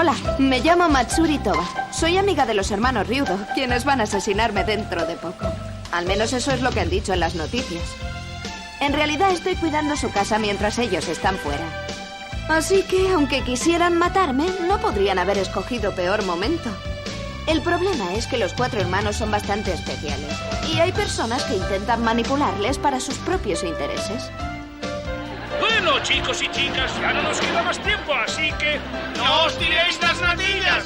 Hola, me llamo Matsuri Toba. Soy amiga de los hermanos Ryudo, quienes van a asesinarme dentro de poco. Al menos eso es lo que han dicho en las noticias. En realidad estoy cuidando su casa mientras ellos están fuera. Así que, aunque quisieran matarme, no podrían haber escogido peor momento. El problema es que los 4 hermanos son bastante especiales. Y hay personas que intentan manipularles para sus propios intereses. Bueno, chicos y chicas, ya no nos queda más tiempo, así que... ¡no os tiréis las natillas!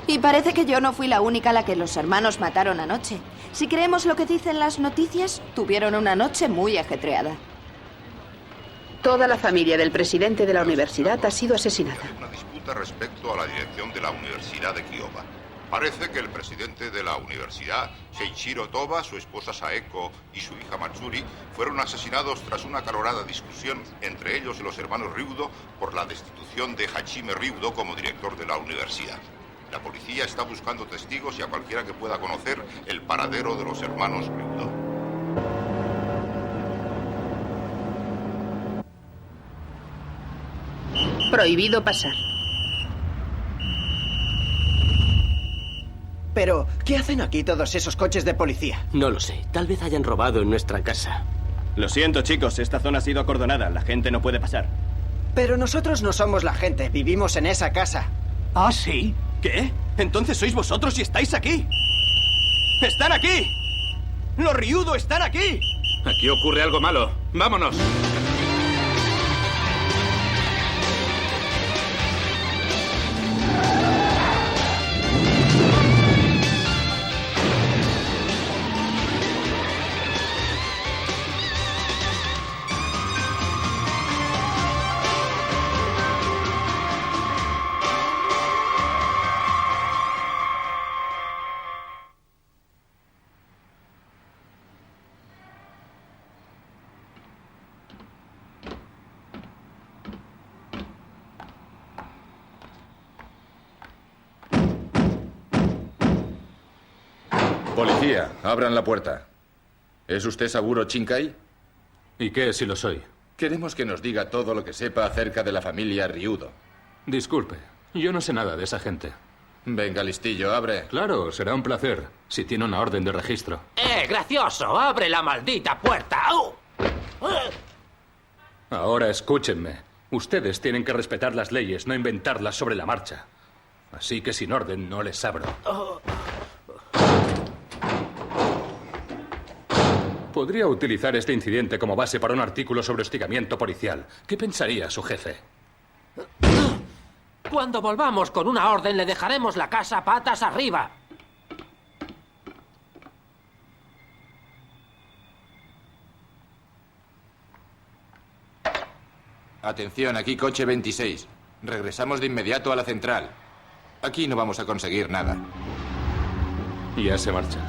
Y parece que yo no fui la única a la que los hermanos mataron anoche. Si creemos lo que dicen las noticias, tuvieron una noche muy ajetreada. Toda la familia del presidente de la universidad ha sido asesinada. Hay una disputa respecto a la dirección de la Universidad de Kyoba. Parece que el presidente de la universidad, Seiichiro Toba, su esposa Saeko y su hija Matsuri fueron asesinados tras una acalorada discusión entre ellos y los hermanos Ryudo por la destitución de Hachime Ryudo como director de la universidad. La policía está buscando testigos y a cualquiera que pueda conocer el paradero de los hermanos Ryudo. Prohibido pasar. Pero, ¿qué hacen aquí todos esos coches de policía? No lo sé. Tal vez hayan robado en nuestra casa. Lo siento, chicos. Esta zona ha sido acordonada. La gente no puede pasar. Pero nosotros no somos la gente. Vivimos en esa casa. ¿Ah, sí? ¿Qué? Entonces sois vosotros y estáis aquí. ¡Están aquí! ¡Los Ryudo están aquí! Aquí ocurre algo malo. ¡Vámonos! Policía, abran la puerta. ¿Es usted Saburo Shinkai? ¿Y qué si lo soy? Queremos que nos diga todo lo que sepa acerca de la familia Ryudo. Disculpe, yo no sé nada de esa gente. Venga, listillo, abre. Claro, será un placer, si tiene una orden de registro. Gracioso! ¡Abre la maldita puerta! Ahora escúchenme. Ustedes tienen que respetar las leyes, no inventarlas sobre la marcha. Así que sin orden no les abro. Podría utilizar este incidente como base para un artículo sobre hostigamiento policial. ¿Qué pensaría su jefe? Cuando volvamos con una orden, le dejaremos la casa patas arriba. Atención, aquí coche 26. Regresamos de inmediato a la central. Aquí no vamos a conseguir nada. Ya se marcha.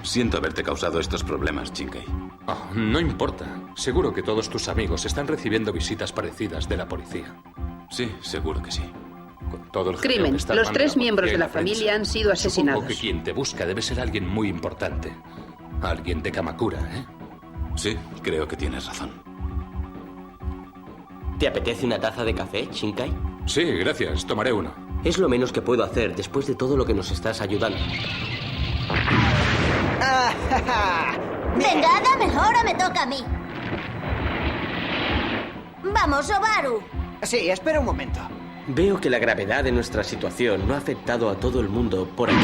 Siento haberte causado estos problemas, Shinkai. Oh, no importa. Seguro que todos tus amigos están recibiendo visitas parecidas de la policía. Sí, seguro que sí. Con todo el Crimen. que está Los armando 3 la miembros policía de y la la prensa. familia han sido asesinados. Supongo que quien te busca debe ser alguien muy importante. Alguien de Kamakura, ¿eh? Sí, creo que tienes razón. ¿Te apetece una taza de café, Shinkai? Sí, gracias. Tomaré uno. Es lo menos que puedo hacer después de todo lo que nos estás ayudando. Venga, dámelo, ahora me toca a mí. Vamos, Obaru. Sí, espera un momento. Veo que la gravedad de nuestra situación no ha afectado a todo el mundo por aquí.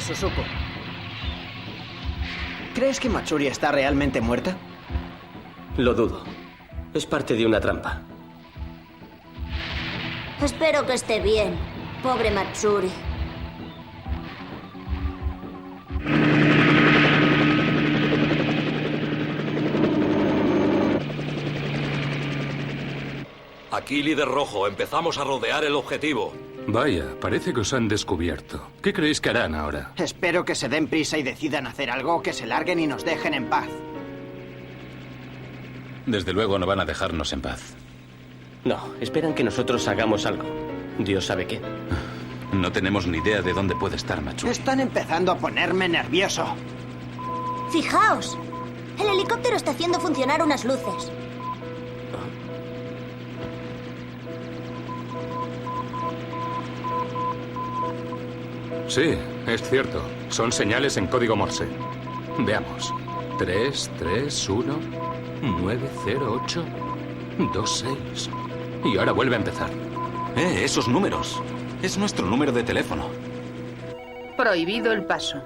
Suzuko. ¿Crees que Matsuri está realmente muerta? Lo dudo. Es parte de una trampa. Espero que esté bien. Pobre Matsuri. Aquí, líder rojo. Empezamos a rodear el objetivo. Vaya, parece que os han descubierto. ¿Qué creéis que harán ahora? Espero que se den prisa y decidan hacer algo, que se larguen y nos dejen en paz. Desde luego no van a dejarnos en paz. No, esperan que nosotros hagamos algo. Dios sabe qué. No tenemos ni idea de dónde puede estar Matsuri. Están empezando a ponerme nervioso. Fijaos, el helicóptero está haciendo funcionar unas luces. Sí, es cierto. Son señales en código Morse. Veamos. 331 908 26. Y ahora vuelve a empezar. Esos números. Es nuestro número de teléfono. Prohibido el paso.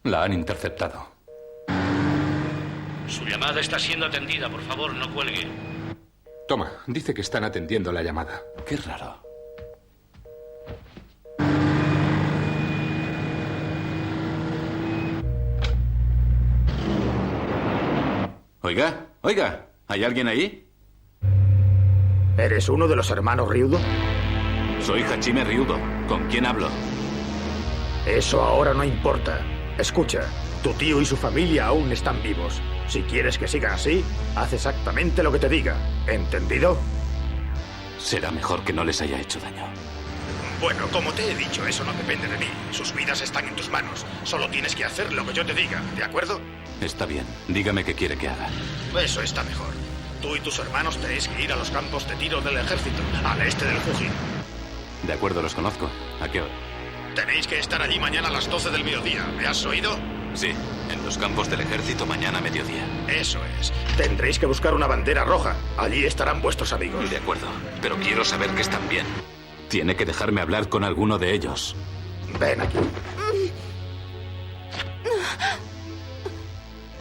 La han interceptado. Su llamada está siendo atendida. Por favor, no cuelgue. Toma, dice que están atendiendo la llamada. Qué raro. Oiga, ¿hay alguien ahí? ¿Eres uno de los hermanos Ryudo? Soy Hachime Ryudo. ¿Con quién hablo? Eso ahora no importa. Escucha, tu tío y su familia aún están vivos. Si quieres que sigan así, haz exactamente lo que te diga. ¿Entendido? Será mejor que no les haya hecho daño. Bueno, como te he dicho, eso no depende de mí. Sus vidas están en tus manos. Solo tienes que hacer lo que yo te diga, ¿de acuerdo? Está bien. Dígame qué quiere que haga. Eso está mejor. Tú y tus hermanos tenéis que ir a los campos de tiro del ejército, al este del Fuji. De acuerdo, los conozco. ¿A qué hora? Tenéis que estar allí mañana a las 12 del mediodía. ¿Me has oído? Sí, en los campos del ejército mañana a mediodía. Eso es. Tendréis que buscar una bandera roja. Allí estarán vuestros amigos. De acuerdo, pero quiero saber que están bien. Tiene que dejarme hablar con alguno de ellos. Ven aquí.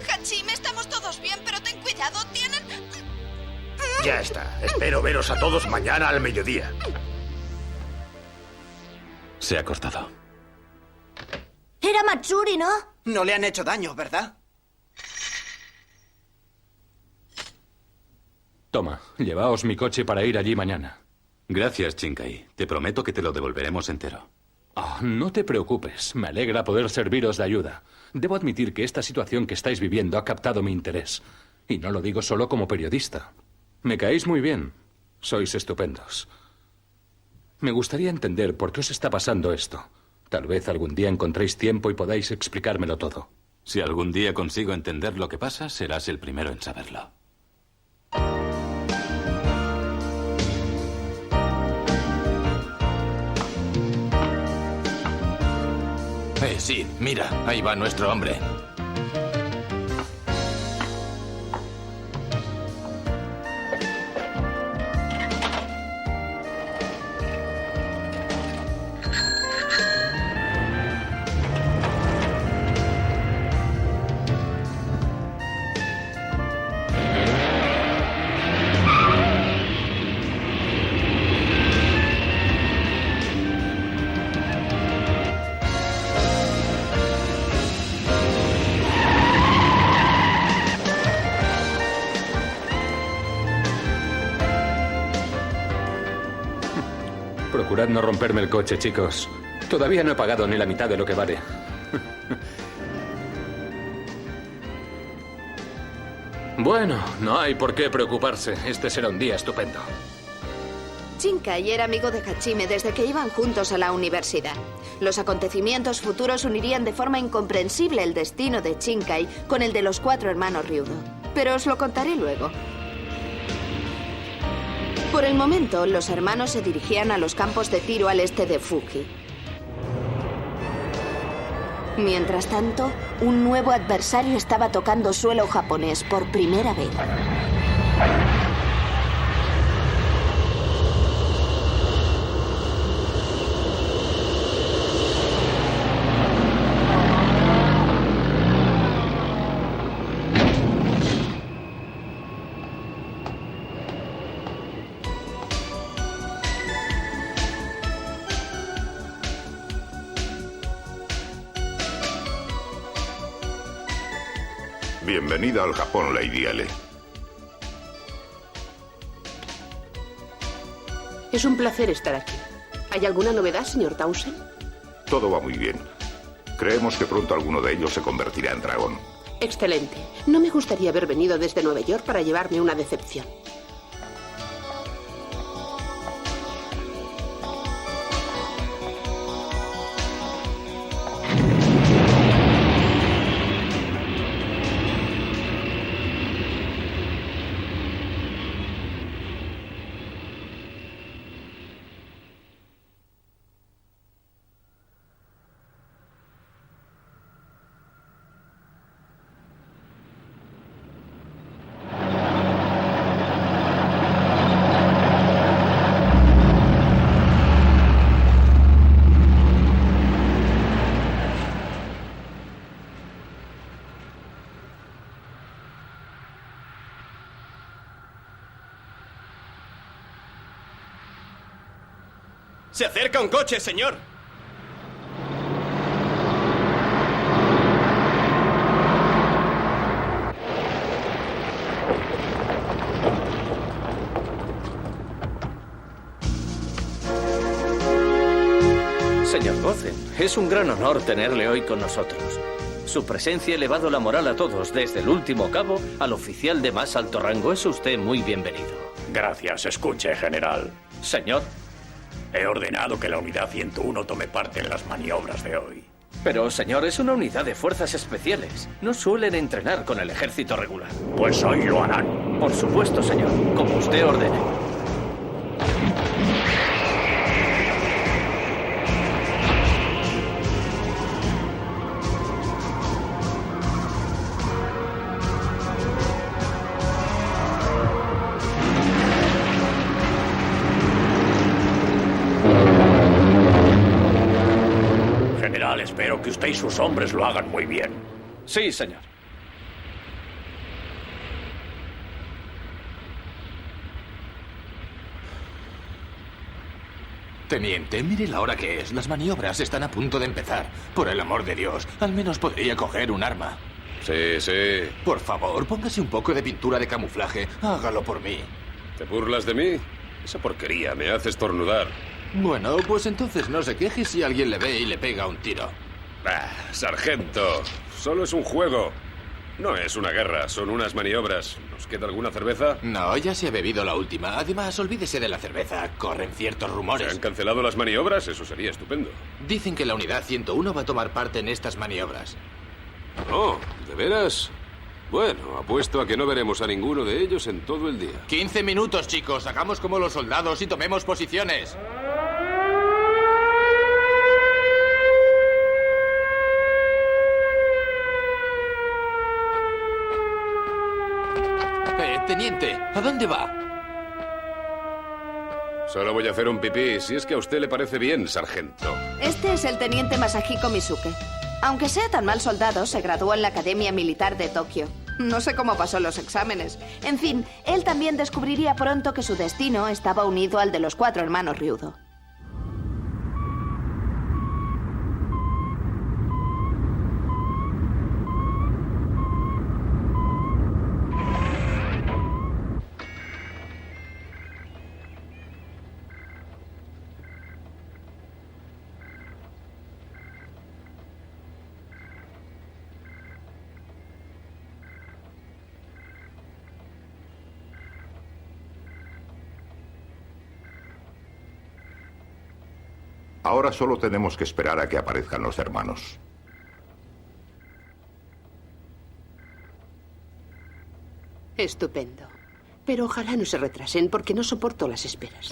Hachime, estamos todos bien, pero ten cuidado, tienen... Ya está. Espero veros a todos mañana al mediodía. Se ha cortado. Era Matsuri, ¿no? No le han hecho daño, ¿verdad? Toma, llevaos mi coche para ir allí mañana. Gracias, Shinkai. Te prometo que te lo devolveremos entero. Oh, no te preocupes. Me alegra poder serviros de ayuda. Debo admitir que esta situación que estáis viviendo ha captado mi interés. Y no lo digo solo como periodista. Me caéis muy bien. Sois estupendos. Me gustaría entender por qué os está pasando esto. Tal vez algún día encontréis tiempo y podáis explicármelo todo. Si algún día consigo entender lo que pasa, serás el primero en saberlo. Sí, mira, ahí va nuestro hombre. Procurad no romperme el coche, chicos. Todavía no he pagado ni la mitad de lo que vale. Bueno, no hay por qué preocuparse. Este será un día estupendo. Shinkai era amigo de Hachime desde que iban juntos a la universidad. Los acontecimientos futuros unirían de forma incomprensible el destino de Shinkai con el de los 4 hermanos Ryudo. Pero os lo contaré luego. Por el momento, los hermanos se dirigían a los campos de tiro al este de Fuji. Mientras tanto, un nuevo adversario estaba tocando suelo japonés por primera vez. Bienvenida al Japón, Lady L. Es un placer estar aquí. ¿Hay alguna novedad, señor Townsend? Todo va muy bien. Creemos que pronto alguno de ellos se convertirá en dragón. Excelente. No me gustaría haber venido desde Nueva York para llevarme una decepción. ¡Se acerca un coche, señor! Señor Gozen, es un gran honor tenerle hoy con nosotros. Su presencia ha elevado la moral a todos, desde el último cabo al oficial de más alto rango. Es usted muy bienvenido. Gracias. Escuche, general. Señor. He ordenado que la unidad 101 tome parte en las maniobras de hoy. Pero, señor, es una unidad de fuerzas especiales. No suelen entrenar con el ejército regular. Pues hoy lo harán. Por supuesto, señor. Como usted ordene. Espero que usted y sus hombres lo hagan muy bien. Sí, señor. Teniente, mire la hora que es. Las maniobras están a punto de empezar. Por el amor de Dios, al menos podría coger un arma. Sí, sí. Por favor, póngase un poco de pintura de camuflaje. Hágalo por mí. ¿Te burlas de mí? Esa porquería me hace estornudar. Bueno, pues entonces no se queje si alguien le ve y le pega un tiro. Sargento, solo es un juego. No es una guerra, son unas maniobras. ¿Nos queda alguna cerveza? No, ya se ha bebido la última. Además, olvídese de la cerveza. Corren ciertos rumores. ¿Se han cancelado las maniobras? Eso sería estupendo. Dicen que la unidad 101 va a tomar parte en estas maniobras. Oh, ¿de veras? Bueno, apuesto a que no veremos a ninguno de ellos en todo el día. 15 minutos, chicos. Hagamos como los soldados y tomemos posiciones. Teniente, ¿a dónde va? Solo voy a hacer un pipí, si es que a usted le parece bien, sargento. Este es el teniente Masahiko Misuke. Aunque sea tan mal soldado, se graduó en la Academia Militar de Tokio. No sé cómo pasó los exámenes. En fin, él también descubriría pronto que su destino estaba unido al de los 4 hermanos Ryudo. Ahora solo tenemos que esperar a que aparezcan los hermanos. Estupendo. Pero ojalá no se retrasen porque no soporto las esperas.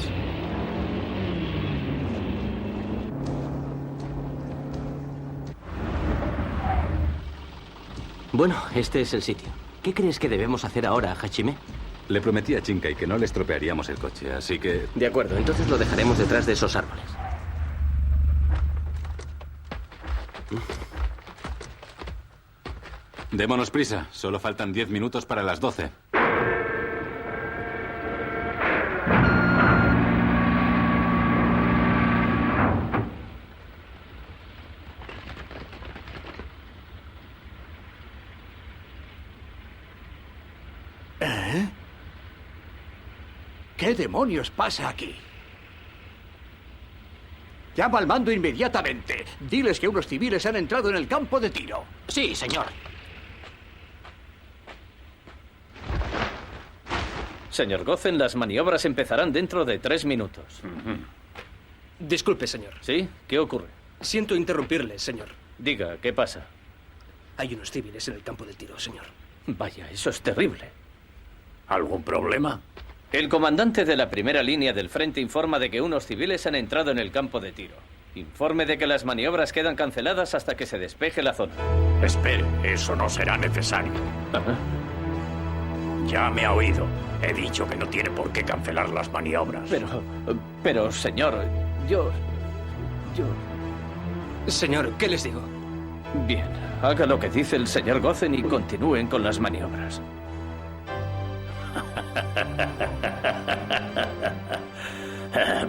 Bueno, este es el sitio. ¿Qué crees que debemos hacer ahora, Hachime? Le prometí a Shinkai que no le estropearíamos el coche, así que... De acuerdo, entonces lo dejaremos detrás de esos árboles. Démonos prisa. Solo faltan 10 minutos para las 12. ¿Qué demonios pasa aquí? Llama al mando inmediatamente. Diles que unos civiles han entrado en el campo de tiro. Sí, señor. Señor Gozen, las maniobras empezarán dentro de 3 minutos. Disculpe, señor. ¿Sí? ¿Qué ocurre? Siento interrumpirle, señor. Diga, ¿qué pasa? Hay unos civiles en el campo de tiro, señor. Vaya, eso es terrible. ¿Algún problema? El comandante de la primera línea del frente informa de que unos civiles han entrado en el campo de tiro. Informe de que las maniobras quedan canceladas hasta que se despeje la zona. Espere, eso no será necesario. Ya me ha oído. He dicho que no tiene por qué cancelar las maniobras. Pero, señor, yo... Señor, ¿qué les digo? Bien, haga lo que dice el señor Gozen y continúen con las maniobras.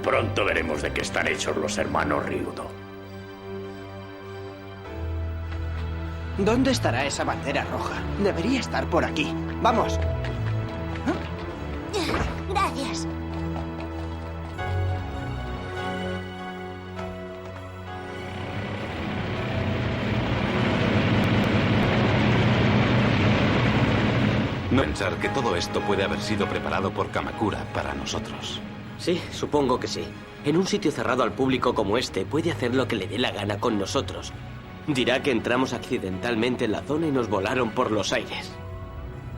Pronto veremos de qué están hechos los hermanos Ryudo. ¿Dónde estará esa bandera roja? Debería estar por aquí. ¡Vamos! Gracias. No pensar que todo esto puede haber sido preparado por Kamakura para nosotros. Sí, supongo que sí. En un sitio cerrado al público como este, puede hacer lo que le dé la gana con nosotros. Dirá que entramos accidentalmente en la zona y nos volaron por los aires.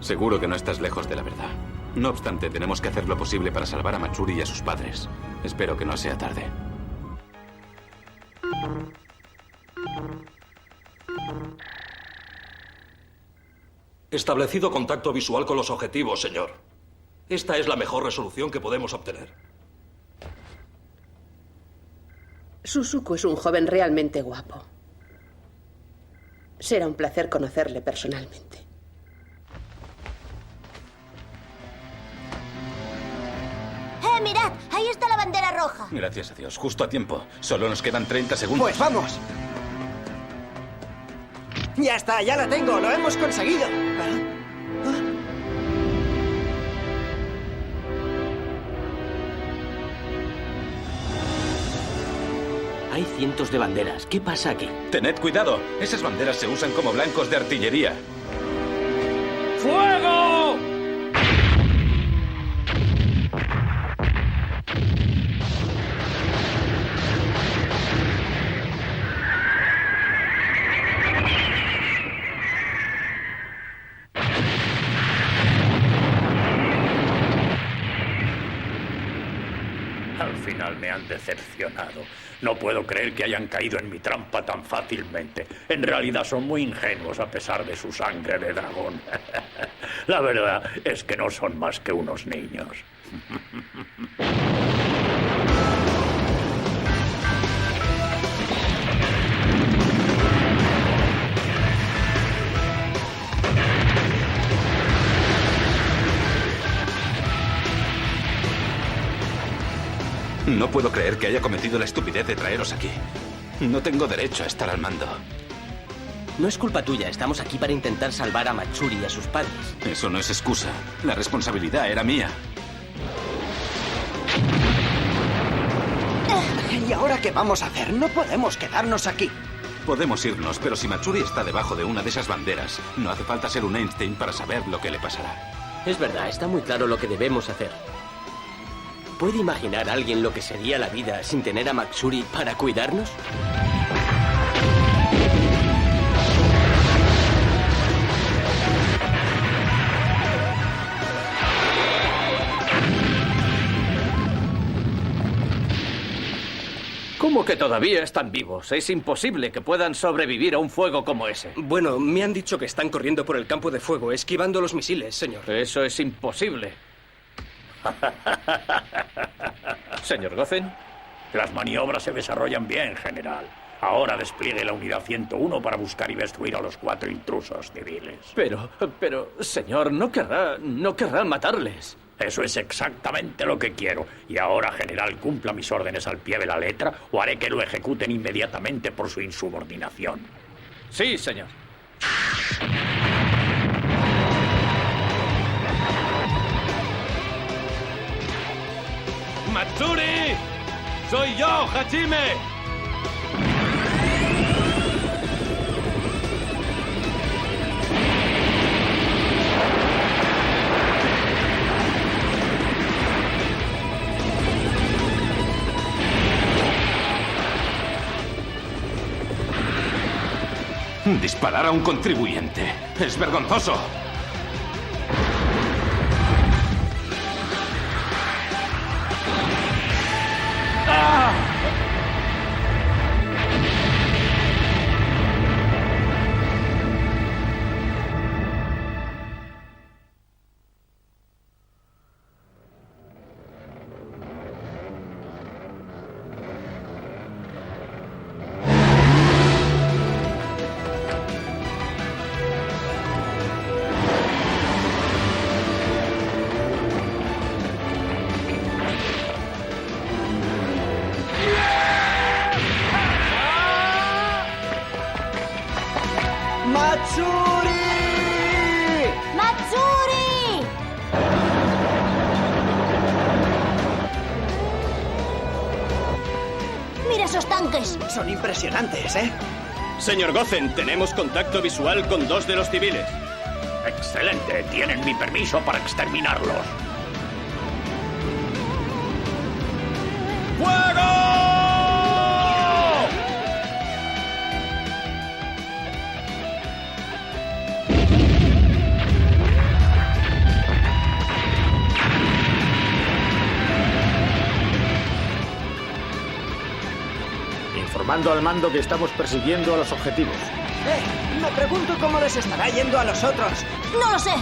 Seguro que no estás lejos de la verdad. No obstante, tenemos que hacer lo posible para salvar a Matsuri y a sus padres. Espero que no sea tarde. Establecido contacto visual con los objetivos, señor. Esta es la mejor resolución que podemos obtener. Susuko es un joven realmente guapo. Será un placer conocerle personalmente. Mirad! Ahí está la bandera roja. Gracias a Dios, justo a tiempo. Solo nos quedan 30 segundos. ¡Pues vamos! Ya está, ya la tengo, lo hemos conseguido. Hay cientos de banderas. ¿Qué pasa aquí? Tened cuidado. Esas banderas se usan como blancos de artillería. ¡Fuego! Al final me han decepcionado. No puedo creer que hayan caído en mi trampa tan fácilmente. En realidad son muy ingenuos a pesar de su sangre de dragón. La verdad es que no son más que unos niños. No puedo creer que haya cometido la estupidez de traeros aquí. No tengo derecho a estar al mando. No es culpa tuya. Estamos aquí para intentar salvar a Matsuri y a sus padres. Eso no es excusa. La responsabilidad era mía. ¿Y ahora qué vamos a hacer? No podemos quedarnos aquí. Podemos irnos, pero si Matsuri está debajo de una de esas banderas, no hace falta ser un Einstein para saber lo que le pasará. Es verdad, está muy claro lo que debemos hacer. ¿Puede imaginar a alguien lo que sería la vida sin tener a Matsuri para cuidarnos? ¿Cómo que todavía están vivos? Es imposible que puedan sobrevivir a un fuego como ese. Bueno, me han dicho que están corriendo por el campo de fuego, esquivando los misiles, señor. Eso es imposible. Señor Gozen. Las maniobras se desarrollan bien, general. Ahora despliegue la unidad 101 para buscar y destruir a los 4 intrusos civiles. Pero, señor, no querrá matarles. Eso es exactamente lo que quiero. Y ahora, general, cumpla mis órdenes al pie de la letra o haré que lo ejecuten inmediatamente por su insubordinación. Sí, señor. ¡Matsuri! ¡Soy yo, Hajime! Disparar a un contribuyente. Es vergonzoso. Son impresionantes, ¿eh? Señor Gozen, tenemos contacto visual con 2 de los civiles. Excelente. Tienen mi permiso para exterminarlos. ¡Fuego! Informando al mando que estamos persiguiendo a los objetivos. Me pregunto cómo les estará yendo a los otros. ¡No lo sé!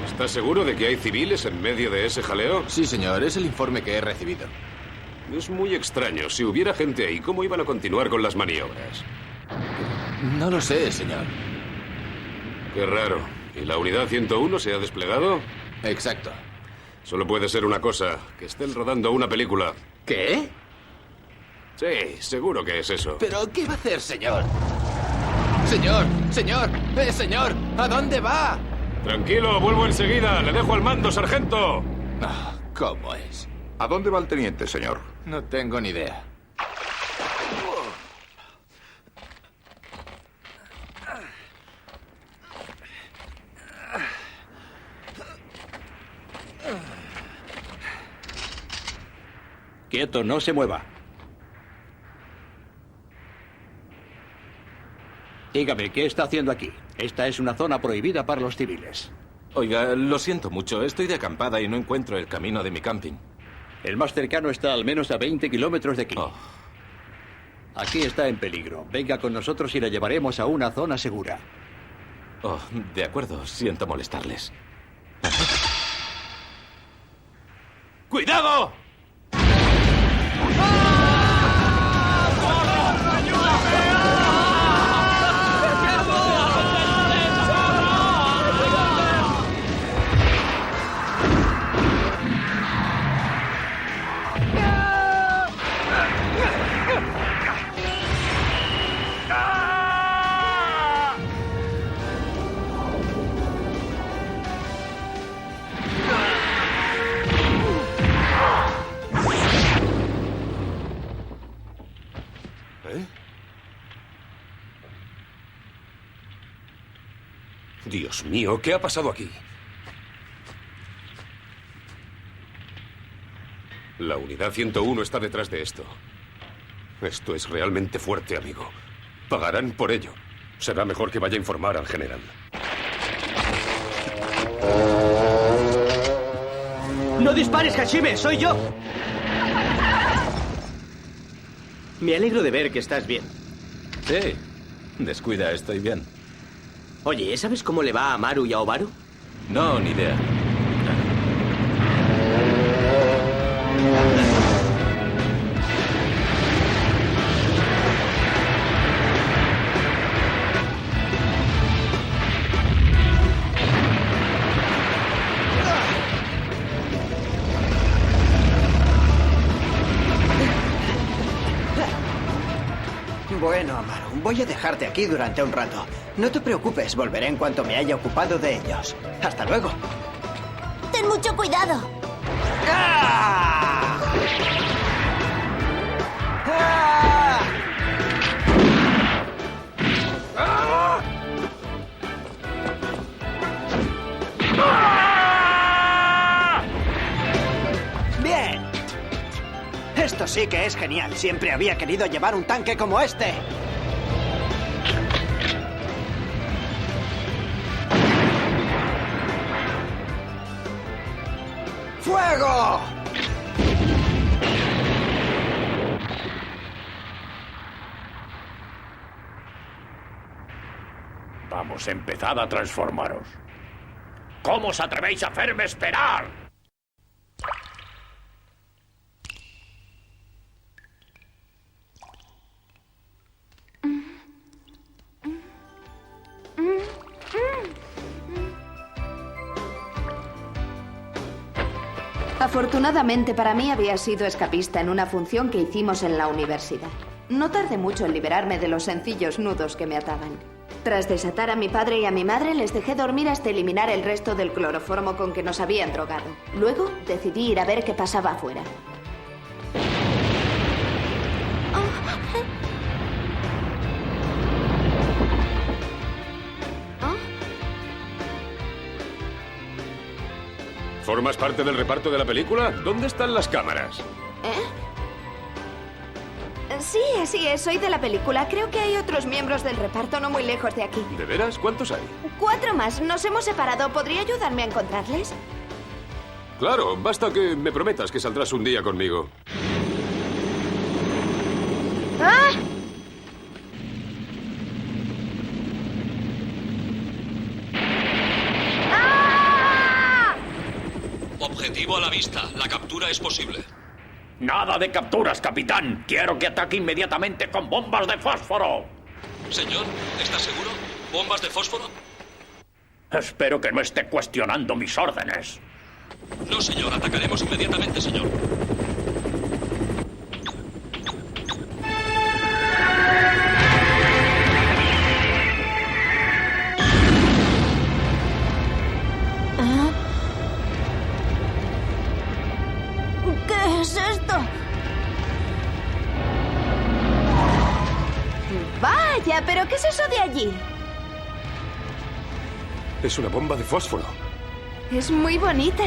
¿Estás seguro de que hay civiles en medio de ese jaleo? Sí, señor. Es el informe que he recibido. Es muy extraño. Si hubiera gente ahí, ¿cómo iban a continuar con las maniobras? No lo sé, señor. Qué raro. ¿Y la unidad 101 se ha desplegado? Exacto. Solo puede ser una cosa, que estén rodando una película. ¿Qué? Sí, seguro que es eso. ¿Pero qué va a hacer, señor? Señor, señor, ¿a dónde va? Tranquilo, vuelvo enseguida. Le dejo al mando, sargento. ¿Cómo es? ¿A dónde va el teniente, señor? No tengo ni idea. Quieto, no se mueva. Dígame, ¿qué está haciendo aquí? Esta es una zona prohibida para los civiles. Oiga, lo siento mucho. Estoy de acampada y no encuentro el camino de mi camping. El más cercano está al menos a 20 kilómetros de aquí. Aquí está en peligro. Venga con nosotros y la llevaremos a una zona segura. Oh, de acuerdo. Siento molestarles. ¡Cuidado! Dios mío, ¿qué ha pasado aquí? La unidad 101 está detrás de esto. Esto es realmente fuerte, amigo. Pagarán por ello. Será mejor que vaya a informar al general. ¡No dispares, Hashime! ¡Soy yo! Me alegro de ver que estás bien. Sí. Descuida, estoy bien. Oye, ¿sabes cómo le va a Maru y a Obaru? No, ni idea. Bueno, Amaru, voy a dejarte aquí durante un rato. No te preocupes, volveré en cuanto me haya ocupado de ellos. Hasta luego. Ten mucho cuidado. ¡Ah! ¡Ah! ¡Ah! ¡Bien! Esto sí que es genial. Siempre había querido llevar un tanque como este. ¡Fuego! Vamos, empezad a transformaros. ¿Cómo os atrevéis a hacerme esperar? Afortunadamente para mí había sido escapista en una función que hicimos en la universidad. No tardé mucho en liberarme de los sencillos nudos que me ataban. Tras desatar a mi padre y a mi madre, les dejé dormir hasta eliminar el resto del cloroformo con que nos habían drogado. Luego decidí ir a ver qué pasaba afuera. ¿Formas parte del reparto de la película? ¿Dónde están las cámaras? Sí, así es. Soy de la película. Creo que hay otros miembros del reparto no muy lejos de aquí. ¿De veras? ¿Cuántos hay? 4 más. Nos hemos separado. ¿Podría ayudarme a encontrarles? Claro, basta que me prometas que saldrás un día conmigo. ¡Ah! Objetivo a la vista. La captura es posible. Nada de capturas, capitán. Quiero que ataque inmediatamente con bombas de fósforo. Señor, ¿está seguro? ¿Bombas de fósforo? Espero que no esté cuestionando mis órdenes. No, señor. Atacaremos inmediatamente, señor. ¿Qué es esto? Vaya, ¿pero qué es eso de allí? Es una bomba de fósforo. Es muy bonita.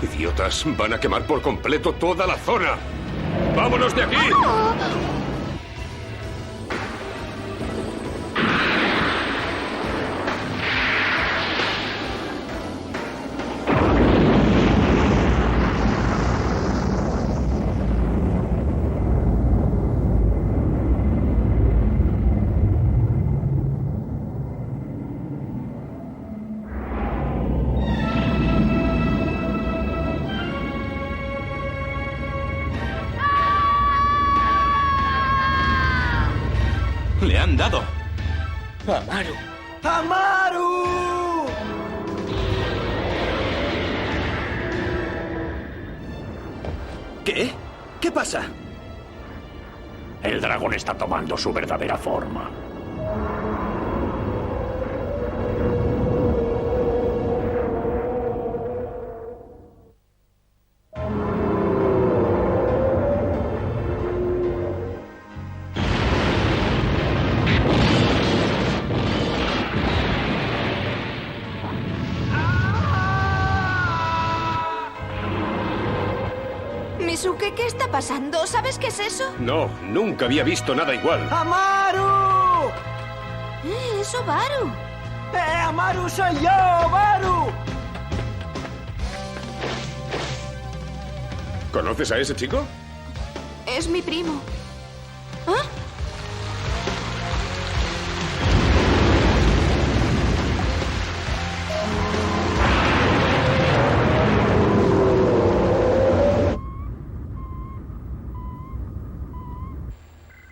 Idiotas, van a quemar por completo toda la zona. ¡Vámonos de aquí! ¡Oh! Le han dado. Amaru. ¡Amaru! ¿Qué? ¿Qué pasa? El dragón está tomando su verdadera forma. Misuke, ¿qué está pasando? ¿Sabes qué es eso? No, nunca había visto nada igual. ¡Amaru! Es Obaru. ¡Amaru soy yo, Obaru! ¿Conoces a ese chico? Es mi primo. ¿Ah?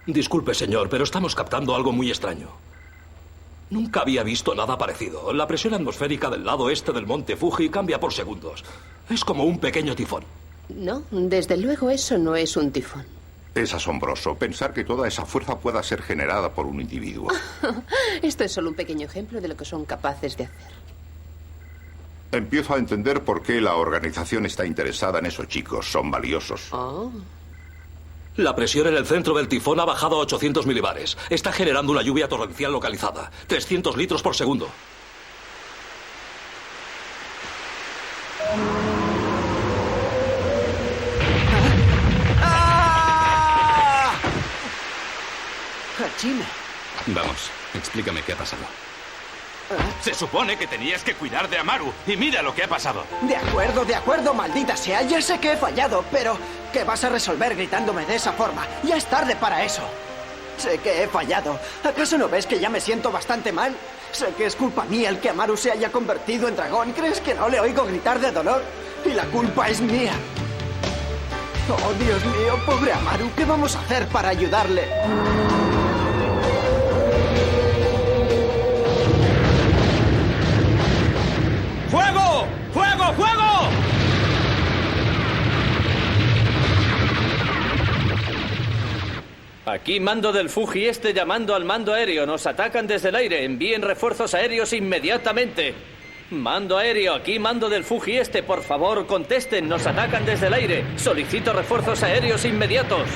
Disculpe, señor, pero estamos captando algo muy extraño. Nunca había visto nada parecido. La presión atmosférica del lado este del monte Fuji cambia por segundos. Es como un pequeño tifón. No, desde luego eso no es un tifón. Es asombroso pensar que toda esa fuerza pueda ser generada por un individuo. Esto es solo un pequeño ejemplo de lo que son capaces de hacer. Empiezo a entender por qué la organización está interesada en esos chicos. Son valiosos. Oh. La presión en el centro del tifón ha bajado a 800 milibares. Está generando una lluvia torrencial localizada. 300 litros por segundo. Hajime. Vamos, explícame qué ha pasado. Se supone que tenías que cuidar de Amaru. Y mira lo que ha pasado. De acuerdo, maldita sea. Ya sé que he fallado, pero ¿qué vas a resolver gritándome de esa forma? Ya es tarde para eso. Sé que he fallado. ¿Acaso no ves que ya me siento bastante mal? Sé que es culpa mía el que Amaru se haya convertido en dragón. ¿Crees que no le oigo gritar de dolor? Y la culpa es mía. Oh, Dios mío, pobre Amaru. ¿Qué vamos a hacer para ayudarle? ¡Fuego! ¡Fuego! ¡Fuego! Aquí mando del Fuji este llamando al mando aéreo. Nos atacan desde el aire. Envíen refuerzos aéreos inmediatamente. Mando aéreo, aquí mando del Fuji este. Por favor, contesten. Nos atacan desde el aire. Solicito refuerzos aéreos inmediatos.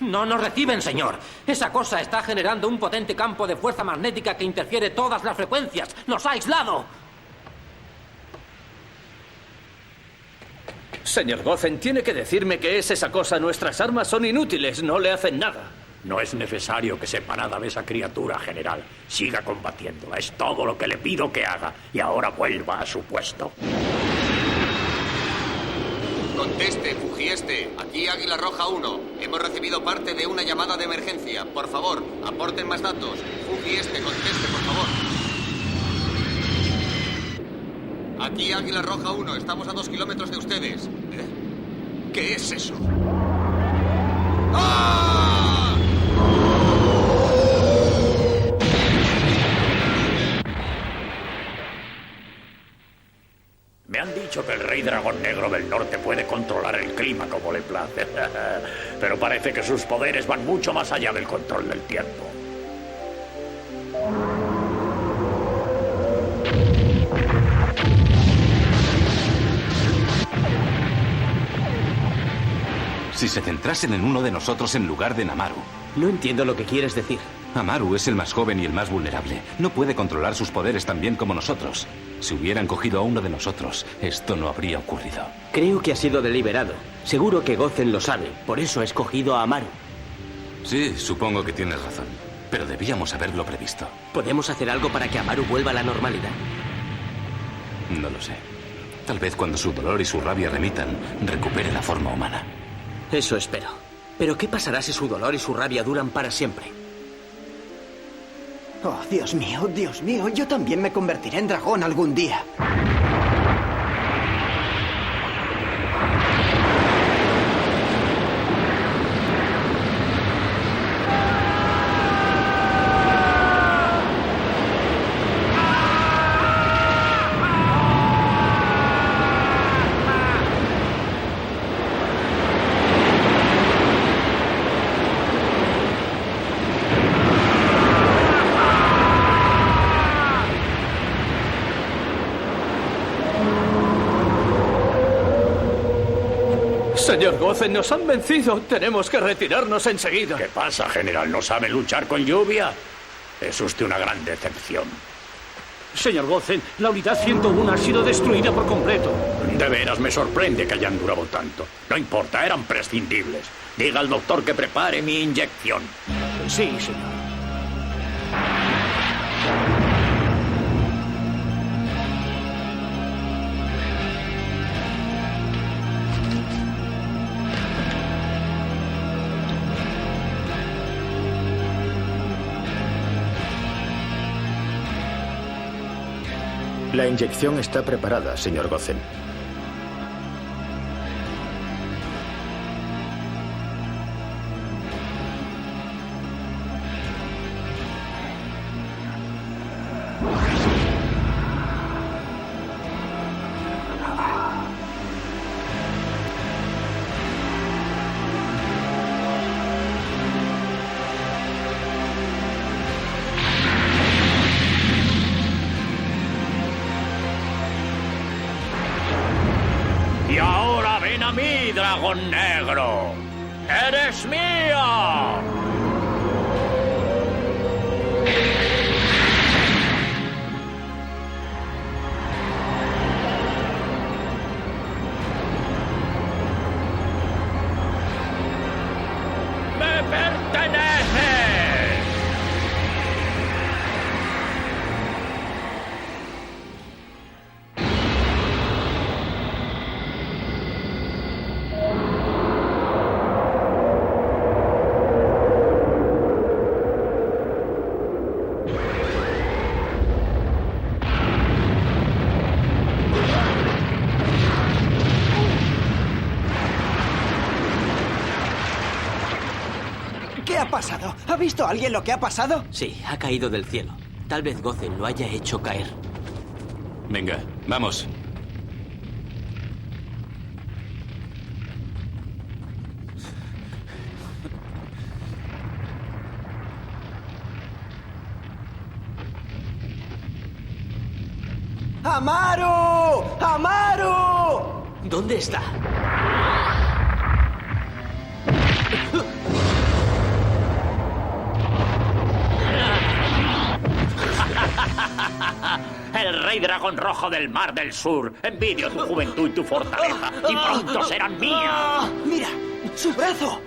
No nos reciben, señor. Esa cosa está generando un potente campo de fuerza magnética que interfiere todas las frecuencias. ¡Nos ha aislado! Señor Gozen, tiene que decirme qué es esa cosa. Nuestras armas son inútiles, no le hacen nada. No es necesario que sepa nada de esa criatura, general. Siga combatiéndola, es todo lo que le pido que haga. Y ahora vuelva a su puesto. Conteste, Fuji Este. Aquí Águila Roja 1. Hemos recibido parte de una llamada de emergencia. Por favor, aporten más datos. Fuji Este, conteste, por favor. Aquí Águila Roja 1. Estamos a 2 kilómetros de ustedes. ¿Qué es eso? ¡Ah! Me han dicho que el Rey Dragón Negro del Norte puede controlar el clima como le place. Pero parece que sus poderes van mucho más allá del control del tiempo. Si se centrasen en uno de nosotros en lugar de en Amaru. No entiendo lo que quieres decir. Amaru es el más joven y el más vulnerable. No puede controlar sus poderes tan bien como nosotros. Si hubieran cogido a uno de nosotros, esto no habría ocurrido. Creo que ha sido deliberado. Seguro que Gozen lo sabe. Por eso ha escogido a Amaru. Sí, supongo que tienes razón. Pero debíamos haberlo previsto. ¿Podemos hacer algo para que Amaru vuelva a la normalidad? No lo sé. Tal vez cuando su dolor y su rabia remitan, recupere la forma humana. Eso espero. Pero ¿qué pasará si su dolor y su rabia duran para siempre? Oh, Dios mío, yo también me convertiré en dragón algún día. Señor Gozen, nos han vencido. Tenemos que retirarnos enseguida. ¿Qué pasa, general? ¿No sabe luchar con lluvia? Es usted una gran decepción. Señor Gozen, la unidad 101 ha sido destruida por completo. De veras me sorprende que hayan durado tanto. No importa, eran prescindibles. Diga al doctor que prepare mi inyección. Sí, señor. La inyección está preparada, señor Gozen. dragón negro. ¡Eres mío! ¡Me pertenece! ¿Qué ha pasado? ¿Ha visto alguien lo que ha pasado? Sí, ha caído del cielo. Tal vez Gozen lo haya hecho caer. Venga, vamos. ¡Amaru! ¡Amaru! ¿Dónde está? El rey dragón rojo del mar del sur. Envidio tu juventud y tu fortaleza. Y pronto serán mías. ¡Mira! ¡Su brazo!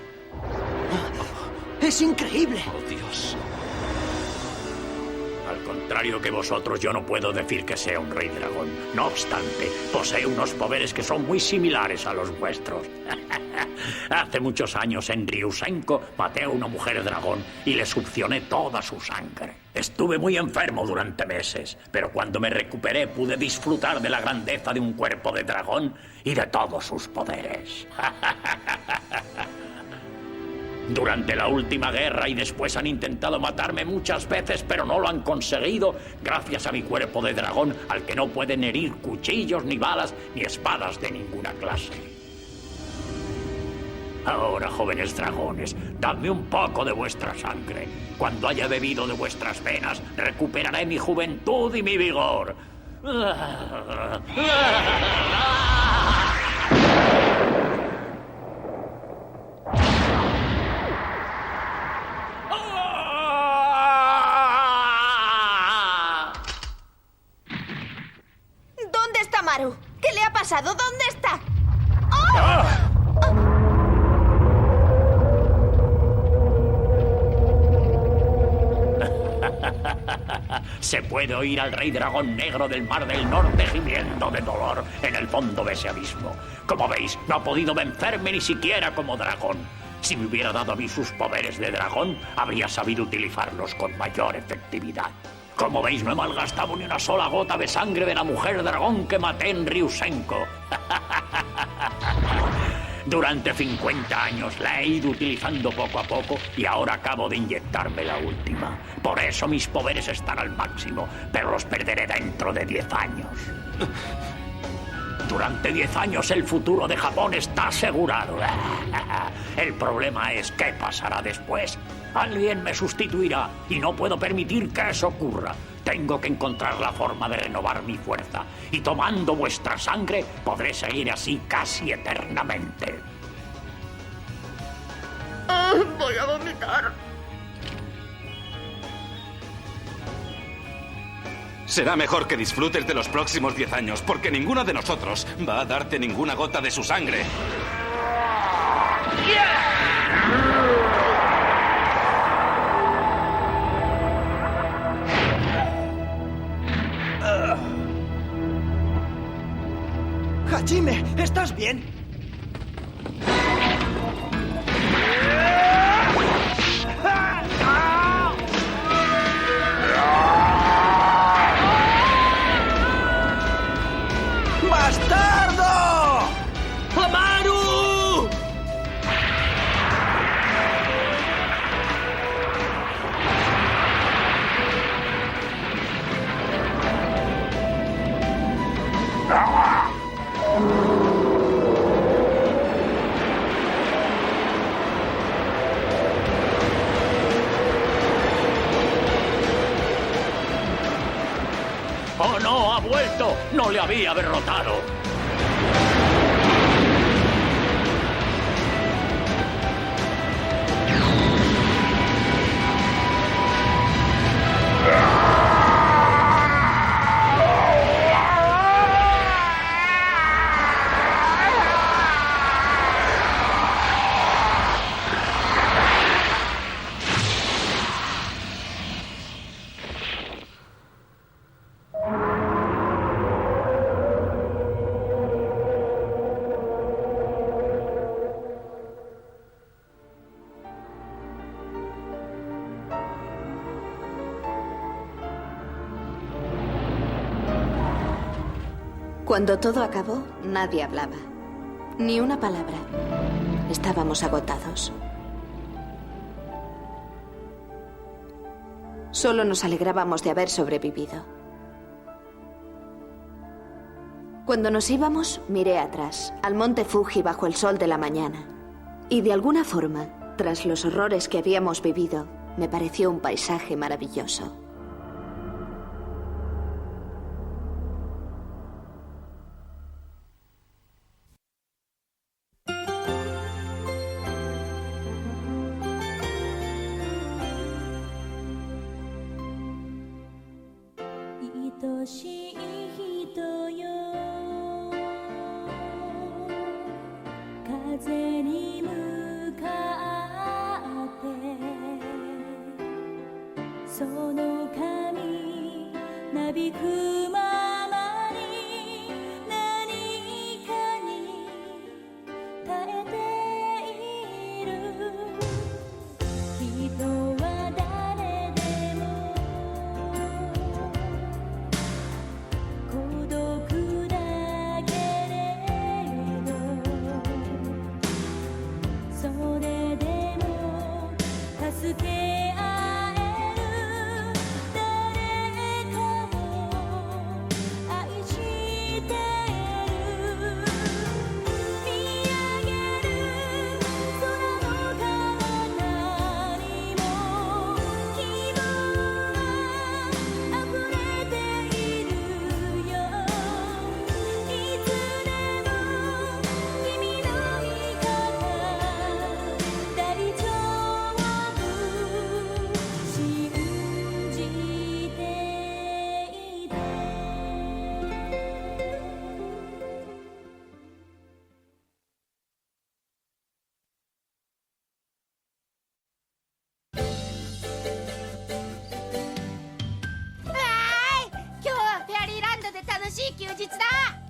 ¡Es increíble! ¡Oh, Dios! Al contrario que vosotros, yo no puedo decir que sea un rey dragón. No obstante, posee unos poderes que son muy similares a los vuestros. Hace muchos años en Ryusenko maté a una mujer dragón y le succioné toda su sangre. Estuve muy enfermo durante meses, pero cuando me recuperé pude disfrutar de la grandeza de un cuerpo de dragón y de todos sus poderes. Durante la última guerra y después han intentado matarme muchas veces, pero no lo han conseguido gracias a mi cuerpo de dragón, al que no pueden herir cuchillos, ni balas, ni espadas de ninguna clase. Ahora, jóvenes dragones, dadme un poco de vuestra sangre. Cuando haya bebido de vuestras venas, recuperaré mi juventud y mi vigor. ¿Dónde está Maru? ¿Qué le ha pasado? ¿Dónde está? Se puede oír al rey dragón negro del mar del norte gimiendo de dolor en el fondo de ese abismo. Como veis, no ha podido vencerme ni siquiera como dragón. Si me hubiera dado a mí sus poderes de dragón, habría sabido utilizarlos con mayor efectividad. Como veis, no he malgastado ni una sola gota de sangre de la mujer dragón que maté en Ryusenko. Durante 50 años la he ido utilizando poco a poco y ahora acabo de inyectarme la última. Por eso mis poderes están al máximo, pero los perderé dentro de 10 años. Durante 10 años el futuro de Japón está asegurado. El problema es qué pasará después. Alguien me sustituirá y no puedo permitir que eso ocurra. Tengo que encontrar la forma de renovar mi fuerza y tomando vuestra sangre podré seguir así casi eternamente. Voy a vomitar. Será mejor que disfrutes de los próximos 10 años, porque ninguno de nosotros va a darte ninguna gota de su sangre. Hajime, ¿estás bien? ¡Bastardo! ¡Amaru! ¡Oh, no! ¡Ha vuelto! ¡No le había derrotado! Cuando todo acabó, nadie hablaba. Ni una palabra. Estábamos agotados. Solo nos alegrábamos de haber sobrevivido. Cuando nos íbamos, miré atrás, al monte Fuji bajo el sol de la mañana. Y de alguna forma, tras los horrores que habíamos vivido, me pareció un paisaje maravilloso.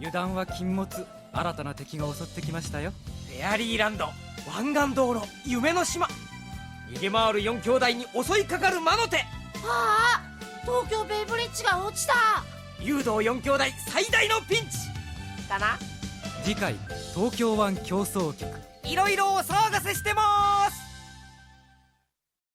油断は禁物。新たな敵が襲ってきましたよ。フェアリーランド、湾岸道路、夢の島。逃げ回る4兄弟に襲いかかる魔の手。ああ、東京ベイブリッジが落ちた。柔道4兄弟最大のピンチかな。次回東京湾競争局。いろいろお騒がせしてます。